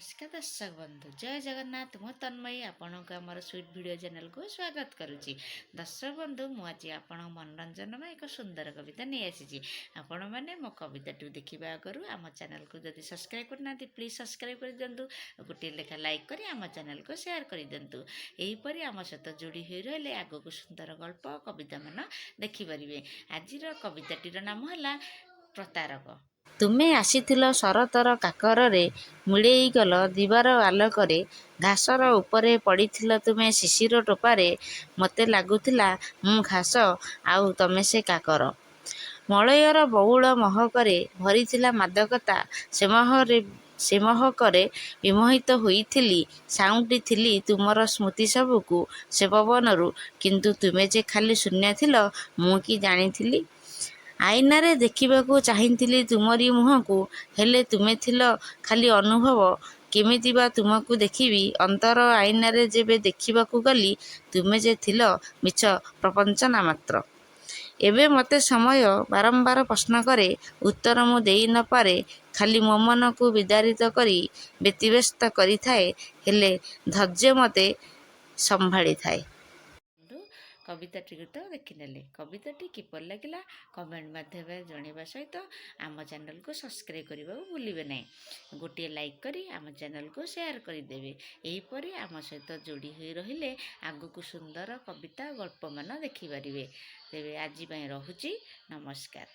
नमस्कार दर्शक बंधु जय जगन्नाथ मु तन्मयी आपण को आमर स्वीट वीडियो चैनल को स्वागत करुच्ची। दर्शक बंधु मु आज आपण मनोरंजन एक सुंदर कविता नहीं आसी आपण मैंने मो कविता देखा आगु आम चैनल को जब सब्सक्राइब करना प्लीज सब्सक्राइब कर दिंतु गोटे लेखा लाइक कर आम चैनल को शेयर कर दिंतु। यहीपरि आम सहित जोड़ी हो रही आग को सुंदर गल्प कविता मान देखिपारे। आज कविताटीर नाम है प्रतारक। ତୁମେ ଆସିଥିଲ ଶରତର କାକରରେ, ମିଳେଇଗଲ ଦିବାର ଆଲୋକରେ। ଘାସର ଉପରେ ପଡ଼ିଥିଲ ତୁମେ ଶିଶିର ଟୋପାରେ। ମୋତେ ଲାଗୁଥିଲା ମୁଁ ଘାସ ଆଉ ତମେ ସେ କାକର। ମଳୟର ବଉଳ ମହକରେ ଭରିଥିଲା ମାଦକତା। ସେ ମହକରେ ବିମୋହିତ ହୋଇଥିଲି। ସାଉଁଟିଥିଲି ତୁମର ସ୍ମୃତି ସବୁକୁ ସେ ପବନରୁ। କିନ୍ତୁ ତୁମେ ଯେ ଖାଲି ଶୂନ୍ୟ ଥିଲ ମୁଁ କି ଜାଣିଥିଲି। ଆଇନାରେ ଦେଖିବାକୁ ଚାହିଁଥିଲି ତୁମରି ମୁହଁକୁ, ହେଲେ ତୁମେ ଥିଲ ଖାଲି ଅନୁଭବ। କେମିତି ବା ତୁମକୁ ଦେଖିବି ଅନ୍ତର ଆଇନାରେ ଯେବେ ଦେଖିବାକୁ ଗଲି, ତୁମେ ଯେ ଥିଲ ମିଛ ପ୍ରପଞ୍ଚନା ମାତ୍ର। ଏବେ ମୋତେ ସମୟ ବାରମ୍ବାର ପ୍ରଶ୍ନ କରେ, ଉତ୍ତର ମୁଁ ଦେଇ ନ ପାରେ। ଖାଲି ମୋ ମନକୁ ବିଦାରିତ କରି ବ୍ୟତିବ୍ୟସ୍ତ କରିଥାଏ, ହେଲେ ଧୈର୍ଯ୍ୟ ମୋତେ ସମ୍ଭାଳିଥାଏ। कविताटी तो देखिने कविताटी किपर लगे कमेंट माध्यम जनवा सहित आम चैनल को सब्सक्राइब करने को भूलिए ना। गोटे लाइक करी आम चैनल को शेयर करदेवे। यहीपरि आम सहित जोड़ी हो रही आग को सुंदर कविता गल्प मान देखिपारे। तेरे आज रोची नमस्कार।